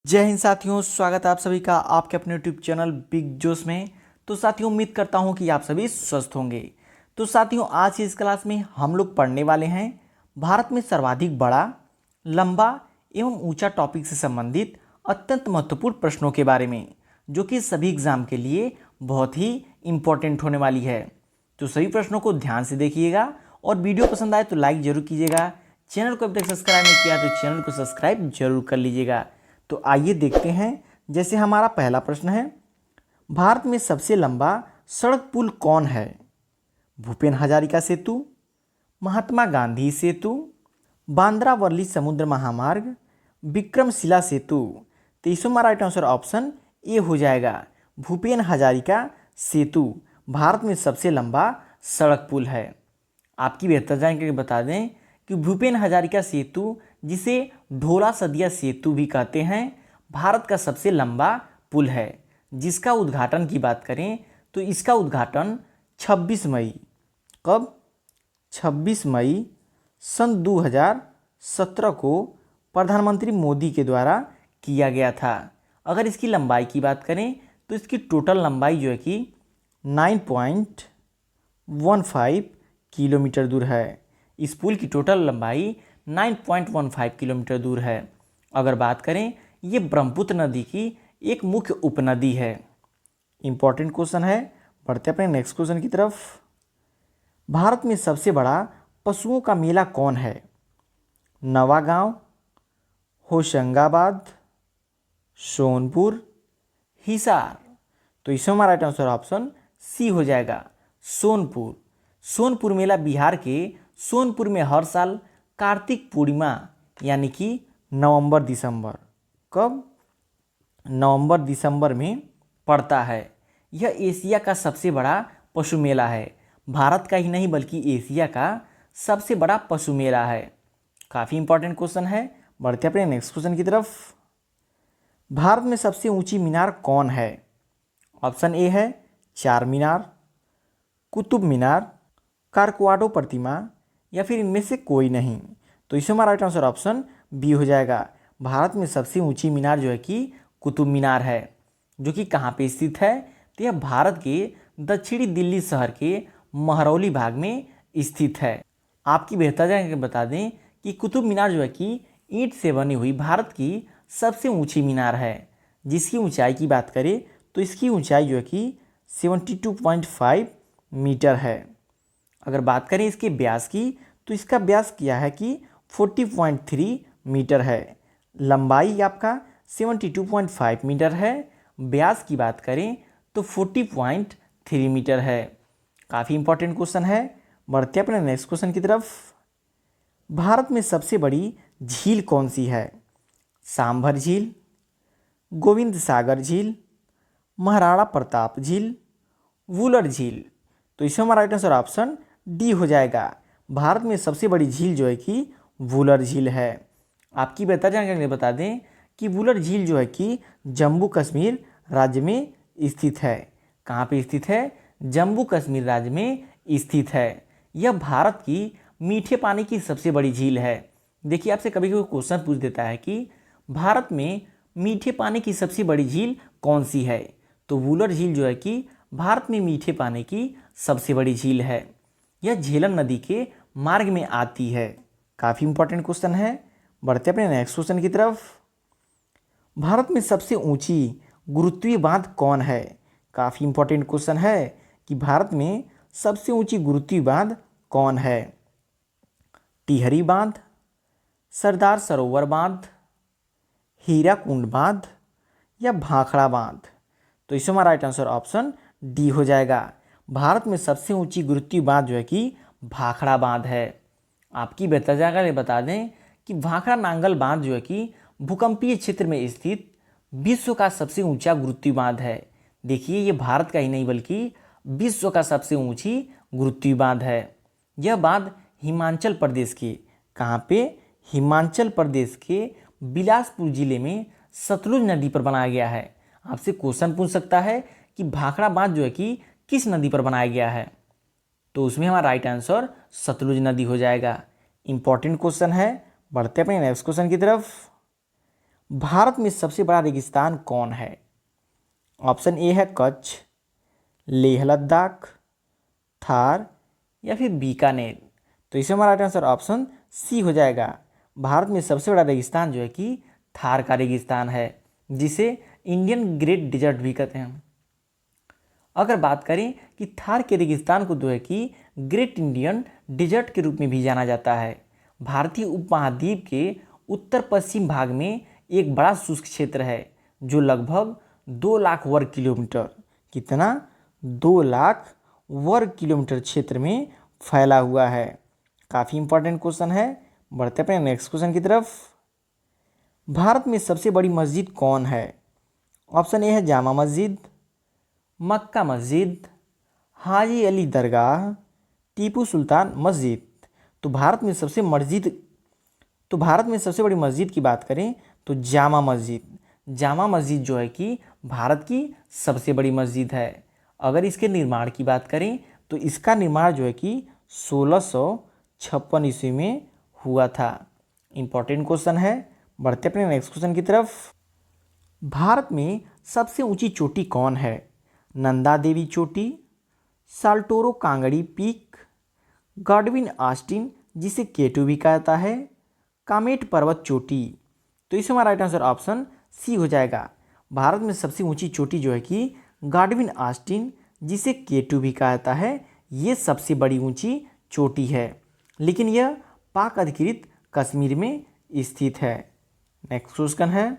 जय हिंद साथियों, स्वागत है आप सभी का आपके अपने यूट्यूब चैनल बिग जोश में। तो साथियों, उम्मीद करता हूं कि आप सभी स्वस्थ होंगे। तो साथियों, आज की इस क्लास में हम लोग पढ़ने वाले हैं भारत में सर्वाधिक बड़ा, लंबा एवं ऊंचा टॉपिक से संबंधित अत्यंत महत्वपूर्ण प्रश्नों के बारे में, जो कि सभी एग्जाम के लिए बहुत ही इम्पोर्टेंट होने वाली है। तो सभी प्रश्नों को ध्यान से देखिएगा और वीडियो पसंद आए तो लाइक जरूर कीजिएगा। चैनल को अभी तक सब्सक्राइब नहीं किया तो चैनल को सब्सक्राइब जरूर कर लीजिएगा। तो आइए देखते हैं। जैसे हमारा पहला प्रश्न है, भारत में सबसे लंबा सड़क पुल कौन है? भूपेन हजारिका सेतु, महात्मा गांधी सेतु, बांद्रा वर्ली समुद्र महामार्ग, विक्रमशिला सेतु। तो इसमें हमारा राइट आंसर ऑप्शन ए हो जाएगा, भूपेन हजारिका सेतु भारत में सबसे लंबा सड़क पुल है। आपकी बेहतर जानकारी बता दें कि भूपेन हजारिका सेतु, जिसे ढोला सदिया सेतु भी कहते हैं, भारत का सबसे लंबा पुल है, जिसका उद्घाटन की बात करें तो इसका उद्घाटन 26 मई, कब? 26 मई सन 2017 को प्रधानमंत्री मोदी के द्वारा किया गया था। अगर इसकी लंबाई की बात करें तो इसकी टोटल लंबाई जो है कि 9.15 किलोमीटर दूर है। इस पुल की टोटल लंबाई 9.15 किलोमीटर दूर है। अगर बात करें, ये ब्रह्मपुत्र नदी की एक मुख्य उपनदी है। इंपॉर्टेंट क्वेश्चन है, बढ़ते अपने नेक्स्ट क्वेश्चन की तरफ। भारत में सबसे बड़ा पशुओं का मेला कौन है? नवागांव, होशंगाबाद, सोनपुर, हिसार। तो इसमें हमारा राइट आंसर ऑप्शन सी हो जाएगा, सोनपुर। सोनपुर मेला बिहार के सोनपुर में हर साल कार्तिक पूर्णिमा यानी कि नवंबर दिसंबर, कब? नवंबर दिसंबर में पड़ता है। यह एशिया का सबसे बड़ा पशु मेला है। भारत का ही नहीं बल्कि एशिया का सबसे बड़ा पशु मेला है। काफ़ी इंपॉर्टेंट क्वेश्चन है। बढ़ते अपने नेक्स्ट क्वेश्चन की तरफ। भारत में सबसे ऊंची मीनार कौन है? ऑप्शन ए है चार मीनार, कुतुब मीनार, कारकोवाडो प्रतिमा, या फिर इनमें से कोई नहीं। तो इसमें हमारा राइट आंसर ऑप्शन बी हो जाएगा। भारत में सबसे ऊंची मीनार जो है कि कुतुब मीनार है, जो कि कहाँ पे स्थित है? तो यह भारत के दक्षिणी दिल्ली शहर के महरौली भाग में स्थित है। आपकी बेहतर जानकारी बता दें कि कुतुब मीनार जो है कि ईंट से बनी हुई भारत की सबसे ऊंची मीनार है। जिसकी ऊंचाई की बात करें तो इसकी ऊंचाई जो है कि 72.5 मीटर है। अगर बात करें इसके व्यास की तो इसका व्यास क्या है कि 40.3 मीटर है। लंबाई आपका 72.5 मीटर है। व्यास की बात करें तो 40.3 मीटर है। काफ़ी इंपॉर्टेंट क्वेश्चन है। बढ़ते अपने नेक्स्ट क्वेश्चन की तरफ। भारत में सबसे बड़ी झील कौन सी है? सांभर झील, गोविंद सागर झील, महाराणा प्रताप झील, वुलर झील। तो इसमें हमारा राइट आंसर ऑप्शन डी हो जाएगा। भारत में सबसे बड़ी झील जो है कि वुलर झील है। आपकी बेहतर जानकारी बता दें कि वुलर झील जो है कि जम्मू कश्मीर राज्य में स्थित है। कहाँ पे स्थित है? जम्मू कश्मीर राज्य में स्थित है। यह भारत की मीठे पानी की सबसे बड़ी झील है। देखिए, आपसे कभी कभी क्वेश्चन पूछ देता है कि भारत में मीठे पानी की सबसे बड़ी झील कौन सी है? तो वुलर झील जो है कि भारत में मीठे पानी की सबसे बड़ी झील है। यह झेलम नदी के मार्ग में आती है। काफ़ी इंपॉर्टेंट क्वेश्चन है। बढ़ते अपने नेक्स्ट क्वेश्चन की तरफ। भारत में सबसे ऊंची गुरुत्वीय बांध कौन है? काफ़ी इंपॉर्टेंट क्वेश्चन है कि भारत में सबसे ऊंची गुरुत्वीय बांध कौन है? टिहरी बांध, सरदार सरोवर बांध, हीराकुंड बांध, या भाखड़ा बांध। तो इसमें हमारा राइट आंसर ऑप्शन डी हो जाएगा। भारत में सबसे ऊंची गुरुत्वीय बांध जो है कि भाखड़ा बांध है। आपकी बेहतर जानकारी बता दें कि भाखड़ा नांगल बांध जो है कि भूकंपीय क्षेत्र में स्थित विश्व का सबसे ऊंचा गुरुत्वीय बांध है। देखिए, ये भारत का ही नहीं बल्कि विश्व का सबसे ऊंची गुरुत्वीय बांध है। यह बांध हिमाचल प्रदेश के, कहाँ पे? हिमाचल प्रदेश के बिलासपुर जिले में सतलुज नदी पर बनाया गया है। आपसे क्वेश्चन पूछ सकता है कि भाखड़ा बांध जो है कि किस नदी पर बनाया गया है? तो उसमें हमारा राइट आंसर सतलुज नदी हो जाएगा। इंपॉर्टेंट क्वेश्चन है। बढ़ते अपने नेक्स्ट क्वेश्चन की तरफ। भारत में सबसे बड़ा रेगिस्तान कौन है? ऑप्शन ए है कच्छ, लेह लद्दाख, थार या फिर बीकानेर। तो इसमें हमारा राइट आंसर ऑप्शन सी हो जाएगा। भारत में सबसे बड़ा रेगिस्तान जो है कि थार का रेगिस्तान है, जिसे इंडियन ग्रेट डिजर्ट भी कहते हैं। अगर बात करें कि थार के रेगिस्तान को जो है कि ग्रेट इंडियन डिजर्ट के रूप में भी जाना जाता है। भारतीय उपमहाद्वीप के उत्तर पश्चिम भाग में एक बड़ा शुष्क क्षेत्र है जो लगभग 2 लाख वर्ग किलोमीटर, कितना 2 लाख वर्ग किलोमीटर क्षेत्र में फैला हुआ है। काफ़ी इंपॉर्टेंट क्वेश्चन है। बढ़ते अपने नेक्स्ट क्वेश्चन की तरफ। भारत में सबसे बड़ी मस्जिद कौन है? ऑप्शन ए है जामा मस्जिद, मक्का मस्जिद, हाजी अली दरगाह, टीपू सुल्तान मस्जिद। तो भारत में सबसे बड़ी मस्जिद की बात करें तो जामा मस्जिद। जामा मस्जिद जो है कि भारत की सबसे बड़ी मस्जिद है। अगर इसके निर्माण की बात करें तो इसका निर्माण जो है कि 1656 ईस्वी में हुआ था। इंपॉर्टेंट क्वेश्चन है। बढ़ते अपने नेक्स्ट क्वेश्चन की तरफ। भारत में सबसे ऊंची चोटी कौन है? नंदा देवी चोटी, Saltoro Kangri peak, Godwin Austen जिसे केटू भी कहता है, कामेट पर्वत चोटी। तो इसमें हमारा राइट आंसर ऑप्शन सी हो जाएगा। भारत में सबसे ऊंची चोटी जो है कि गॉडविन ऑस्टिन जिसे केटू भी कहता है, ये सबसे बड़ी ऊंची चोटी है, लेकिन यह पाक अधिकृत कश्मीर में स्थित है। नेक्स्ट क्वेश्चन है,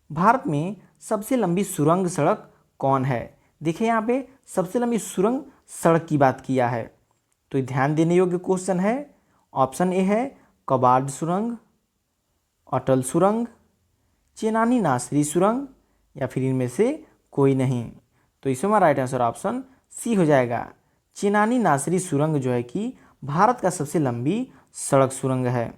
भारत में सबसे लंबी सुरंग सड़क कौन है? देखिए यहाँ पे सबसे लंबी सुरंग सड़क की बात किया है, तो ध्यान देने योग्य क्वेश्चन है। ऑप्शन ए है कबाड़ सुरंग, अटल सुरंग, चेनानी नासरी सुरंग या फिर इनमें से कोई नहीं। तो इसमें हमारा राइट आंसर ऑप्शन सी हो जाएगा। चेनानी नासरी सुरंग जो है कि भारत का सबसे लंबी सड़क सुरंग है।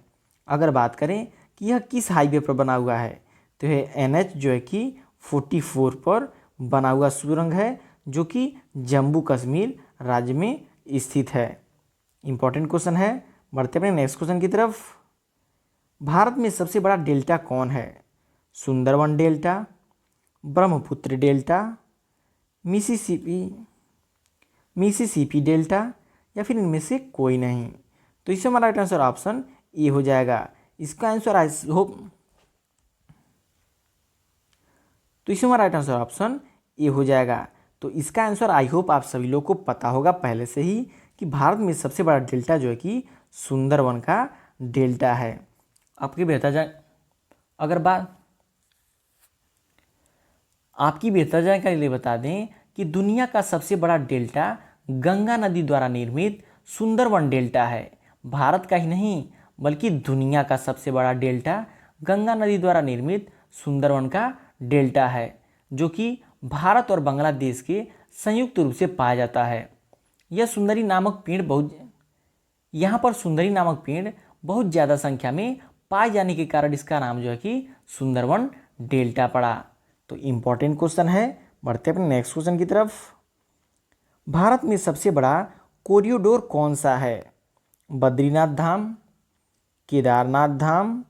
अगर बात करें कि यह किस हाईवे पर बना हुआ है, तो यह NH जो है कि 44 पर बना हुआ सुरंग है, जो कि जम्मू कश्मीर राज्य में स्थित है। इंपॉर्टेंट क्वेश्चन है। बढ़ते अपने नेक्स्ट क्वेश्चन की तरफ। भारत में सबसे बड़ा डेल्टा कौन है? Sundarban delta, Brahmaputra delta, Mississippi delta या फिर इनमें से कोई नहीं। तो इससे हमारा राइट आंसर ऑप्शन ए हो जाएगा। इसका आंसर आई होप तो इसमें हमारा राइट आंसर ऑप्शन ए हो जाएगा। तो इसका आंसर आई होप आप सभी लोग को पता होगा पहले से ही कि भारत में सबसे बड़ा डेल्टा जो है कि सुंदरवन का डेल्टा है। आपकी बेहतर जानकारी लिए बता दें कि दुनिया का सबसे बड़ा डेल्टा गंगा नदी द्वारा निर्मित सुंदरवन डेल्टा है। भारत का ही नहीं बल्कि दुनिया का सबसे बड़ा डेल्टा गंगा नदी द्वारा निर्मित सुंदरवन का डेल्टा है, जो कि भारत और बांग्लादेश के संयुक्त रूप से पाया जाता है। यह सुंदरी नामक पेड़ बहुत ज़्यादा संख्या में पाए जाने के कारण इसका नाम जो है कि सुंदरवन डेल्टा पड़ा। तो इम्पॉर्टेंट क्वेश्चन है। बढ़ते अपने नेक्स्ट क्वेश्चन की तरफ। भारत में सबसे बड़ा कॉरिडोर कौन सा है? बद्रीनाथ धाम, केदारनाथ धाम।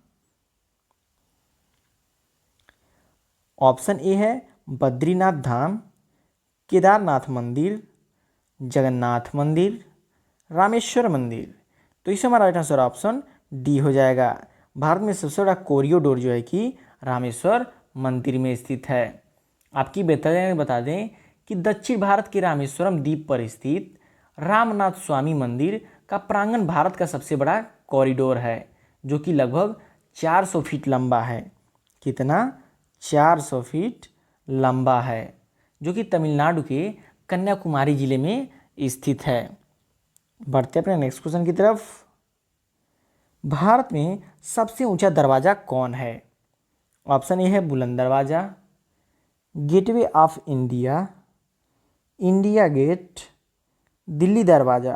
ऑप्शन ए है बद्रीनाथ धाम, केदारनाथ मंदिर, जगन्नाथ मंदिर, रामेश्वर मंदिर। तो इसमें हमारा राइट आंसर ऑप्शन डी हो जाएगा। भारत में सबसे बड़ा कॉरिडोर जो है कि रामेश्वर मंदिर में स्थित है। आपकी बेहतर जानकारी बता दें कि दक्षिण भारत के रामेश्वरम द्वीप पर स्थित रामनाथ स्वामी मंदिर का प्रांगण भारत का सबसे बड़ा कॉरिडोर है, जो कि लगभग 400 फीट लंबा है। कितना? 400 फीट लंबा है, जो कि तमिलनाडु के कन्याकुमारी जिले में स्थित है। बढ़ते अपने नेक्स्ट क्वेश्चन की तरफ। भारत में सबसे ऊंचा दरवाजा कौन है? ऑप्शन ए है Buland Darwaza, gateway of India, India gate, Delhi Darwaza.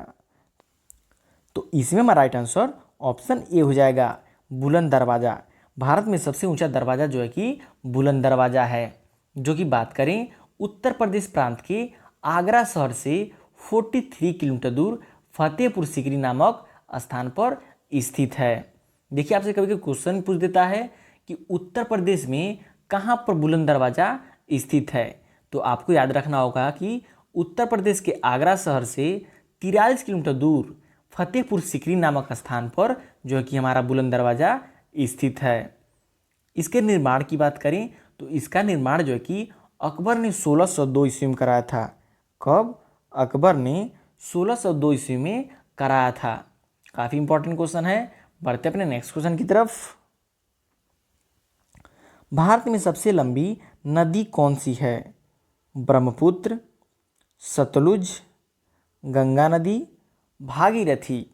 तो इसमें हमारा राइट आंसर ऑप्शन ए हो जाएगा, बुलंद दरवाजा। भारत में सबसे ऊंचा दरवाजा जो है कि बुलंद दरवाजा है, जो कि बात करें उत्तर प्रदेश प्रांत के आगरा शहर से 43 किलोमीटर दूर फतेहपुर सीकरी नामक स्थान पर स्थित है। देखिए आपसे कभी कभी क्वेश्चन पूछ देता है कि उत्तर प्रदेश में कहाँ पर बुलंद दरवाज़ा स्थित है। तो आपको याद रखना होगा कि उत्तर प्रदेश के आगरा शहर से 43 किलोमीटर दूर फतेहपुर सिकरी नामक स्थान पर जो है कि हमारा बुलंद दरवाज़ा स्थित है। इसके निर्माण की बात करें तो इसका निर्माण जो है कि अकबर ने 1602 ईस्वी में कराया था। कब? अकबर ने 1602 ईस्वी में कराया था। काफ़ी इंपॉर्टेंट क्वेश्चन है। बढ़ते अपने नेक्स्ट क्वेश्चन की तरफ। भारत में सबसे लंबी नदी कौन सी है? ब्रह्मपुत्र, सतलुज, गंगा नदी, भागीरथी।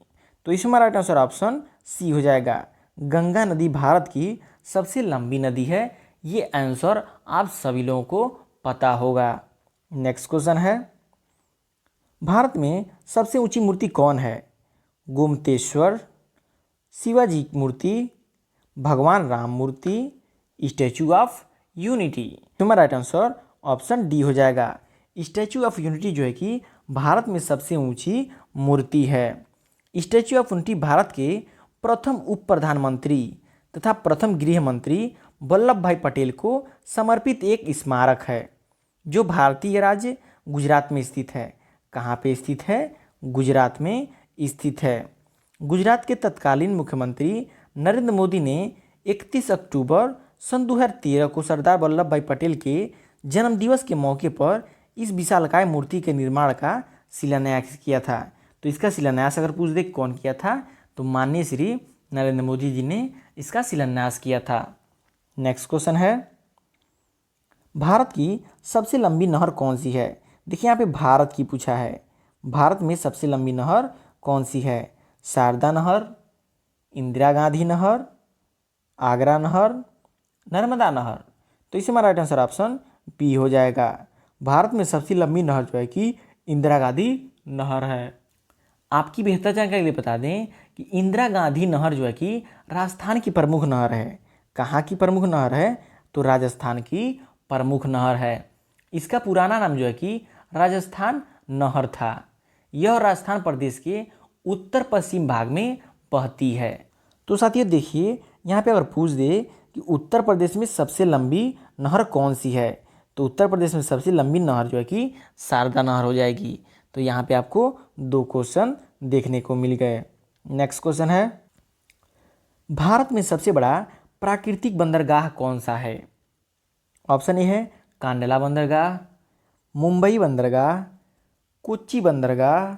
तो इसमें राइट आंसर ऑप्शन सी हो जाएगा। गंगा नदी भारत की सबसे लंबी नदी है। ये आंसर आप सभी लोगों को पता होगा। नेक्स्ट क्वेश्चन है, भारत में सबसे ऊंची मूर्ति कौन है? गोमतेश्वर, शिवाजी की मूर्ति, भगवान राम मूर्ति, स्टैचू ऑफ यूनिटी। तुम्हारा राइट आंसर ऑप्शन डी हो जाएगा। स्टैचू ऑफ यूनिटी जो है कि भारत में सबसे ऊंची मूर्ति है। स्टैचू ऑफ यूनिटी भारत के प्रथम उप प्रधानमंत्री तथा प्रथम गृह मंत्री वल्लभ भाई पटेल को समर्पित एक स्मारक है जो भारतीय राज्य गुजरात में स्थित है। कहाँ पे स्थित है? गुजरात में स्थित है। गुजरात के तत्कालीन मुख्यमंत्री नरेंद्र मोदी ने 31 अक्टूबर सन 2013 को सरदार वल्लभ भाई पटेल के जन्मदिवस के मौके पर इस विशालकाय मूर्ति के निर्माण का शिलान्यास किया था। तो इसका शिलान्यास अगर पूछ दे कौन किया था तो माननीय श्री नरेंद्र मोदी जी ने इसका शिलान्यास किया था। नेक्स्ट क्वेश्चन है, भारत की सबसे लंबी नहर कौन सी है? देखिए यहाँ पे भारत की पूछा है। भारत में सबसे लंबी नहर कौन सी है? शारदा नहर, इंदिरा गांधी नहर, आगरा नहर, नर्मदा नहर। तो इसमें हमारा राइट आंसर ऑप्शन बी हो जाएगा। भारत में सबसे लंबी नहर जो है कि इंदिरा गांधी नहर है। आपकी बेहतर जानकारी के लिए बता दें कि इंदिरा गांधी नहर जो है कि राजस्थान की प्रमुख नहर है। कहाँ की प्रमुख नहर है? तो राजस्थान की प्रमुख नहर है। इसका पुराना नाम जो है कि राजस्थान नहर था। यह राजस्थान प्रदेश के उत्तर पश्चिम भाग में बहती है। तो साथियों देखिए यहाँ पे अगर पूछ दे कि उत्तर प्रदेश में सबसे लंबी नहर कौन सी है तो उत्तर प्रदेश में सबसे लंबी नहर जो है कि शारदा नहर हो जाएगी। तो यहाँ पे आपको 2 क्वेश्चन देखने को मिल गए। नेक्स्ट क्वेश्चन है, भारत में सबसे बड़ा प्राकृतिक बंदरगाह कौन सा है? ऑप्शन ए है कांडला बंदरगाह, मुंबई बंदरगाह, कोच्चि बंदरगाह,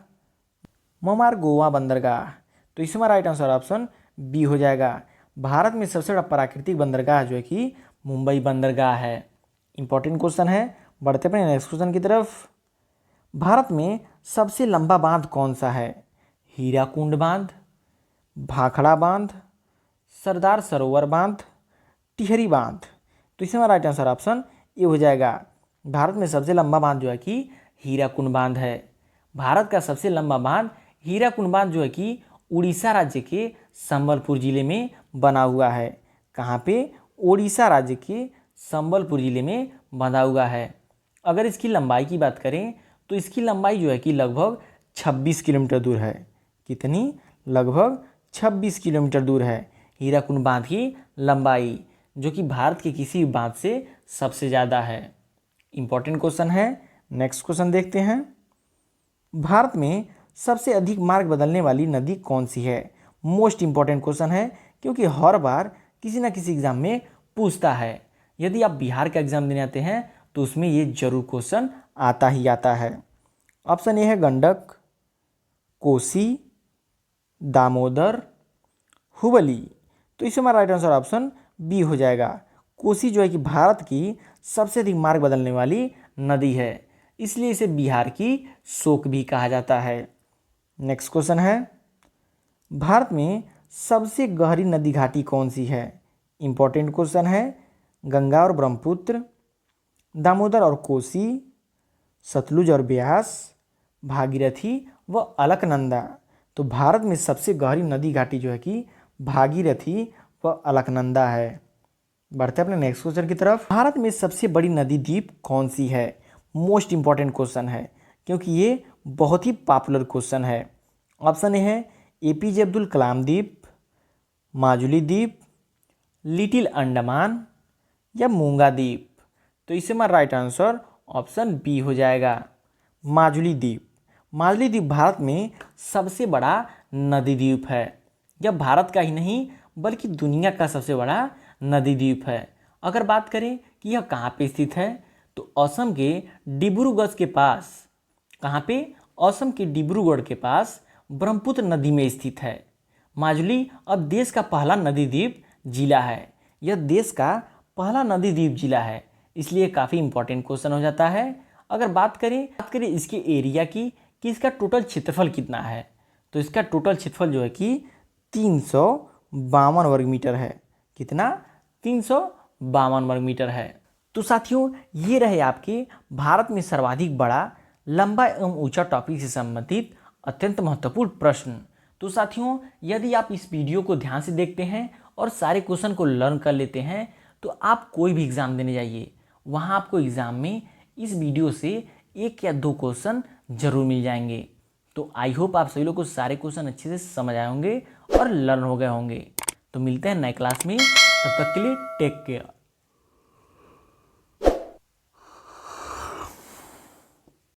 मोमारगोवा बंदरगाह। तो इसमें राइट आंसर ऑप्शन बी हो जाएगा। भारत में सबसे बड़ा प्राकृतिक बंदरगाह जो है कि मुंबई बंदरगाह है। इंपॉर्टेंट क्वेश्चन है। बढ़ते अपने नेक्स्ट क्वेश्चन की तरफ। भारत में सबसे लंबा बांध कौन सा है? हीराकुंड बांध, भाखड़ा बांध, सरदार सरोवर बांध, टिहरी बांध। तो इसमें राइट आंसर ऑप्शन ए हो जाएगा। भारत में सबसे लंबा बांध जो है कि हीराकुंड बांध है। भारत का सबसे लंबा बांध हीराकुंड बांध जो है कि उड़ीसा राज्य के संबलपुर जिले में बना हुआ है। कहाँ पे? उड़ीसा राज्य के संबलपुर जिले में बना हुआ है। अगर इसकी लंबाई की बात करें तो इसकी लंबाई जो है कि लगभग 26 किलोमीटर दूर है। कितनी? लगभग 26 किलोमीटर दूर है हीराकुंड बांध की लंबाई, जो कि भारत के किसी भी बांध से सबसे ज़्यादा है। इंपॉर्टेंट क्वेश्चन है। नेक्स्ट क्वेश्चन देखते हैं, भारत में सबसे अधिक मार्ग बदलने वाली नदी कौन सी है? मोस्ट इंपॉर्टेंट क्वेश्चन है क्योंकि हर बार किसी ना किसी एग्जाम में पूछता है। यदि आप बिहार का एग्जाम देने आते हैं तो उसमें ये जरूर क्वेश्चन आता ही आता है। ऑप्शन ए है गंडक, कोसी, दामोदर, हुबली। तो इसमें हमारा राइट आंसर ऑप्शन बी हो जाएगा। कोसी जो है कि भारत की सबसे अधिक मार्ग बदलने वाली नदी है, इसलिए इसे बिहार की शोक भी कहा जाता है। नेक्स्ट क्वेश्चन है, भारत में सबसे गहरी नदी घाटी कौन सी है? इंपॉर्टेंट क्वेश्चन है। गंगा और ब्रह्मपुत्र, दामोदर और कोसी, सतलुज और ब्यास, भागीरथी व अलकनंदा। तो भारत में सबसे गहरी नदी घाटी जो है कि भागीरथी व अलकनंदा है। बढ़ते अपने नेक्स्ट क्वेश्चन की तरफ। भारत में सबसे बड़ी नदी द्वीप कौन सी है? मोस्ट इंपॉर्टेंट क्वेश्चन है क्योंकि ये बहुत ही पॉपुलर क्वेश्चन है। ऑप्शन ए है एपीजे अब्दुल कलाम द्वीप, माजुली द्वीप, लिटिल अंडमान या मूंगा द्वीप। तो इससे हमारा राइट आंसर ऑप्शन बी हो जाएगा, माजुली द्वीप। माजुली द्वीप भारत में सबसे बड़ा नदी द्वीप है। यह भारत का ही नहीं बल्कि दुनिया का सबसे बड़ा नदी द्वीप है। अगर बात करें कि यह कहाँ पे स्थित है, तो असम के डिब्रूगढ़ के पास। कहाँ पे? असम के डिब्रूगढ़ के पास ब्रह्मपुत्र नदी में स्थित है। माजुली अब देश का पहला नदी द्वीप जिला है। यह देश का पहला नदी द्वीप जिला है, इसलिए काफ़ी इंपॉर्टेंट क्वेश्चन हो जाता है। अगर बात करें इसके एरिया की कि इसका टोटल क्षेत्रफल कितना है, तो इसका टोटल क्षेत्रफल जो है कि 352 वर्ग मीटर है। कितना? 352 वर्ग मीटर है। तो साथियों, ये रहे आपके भारत में सर्वाधिक बड़ा, लंबा एवं ऊंचा टॉपिक से संबंधित अत्यंत महत्वपूर्ण प्रश्न। तो साथियों, यदि आप इस वीडियो को ध्यान से देखते हैं और सारे क्वेश्चन को लर्न कर लेते हैं, तो आप कोई भी एग्ज़ाम देने जाइए, वहाँ आपको एग्ज़ाम में इस वीडियो से 1 या 2 क्वेश्चन जरूर मिल जाएंगे। तो आई होप आप सभी लोग को सारे क्वेश्चन अच्छे से समझ आए होंगे और लर्न हो गए होंगे। तो मिलते हैं नए क्लास में, तब तक के लिए टेक केयर।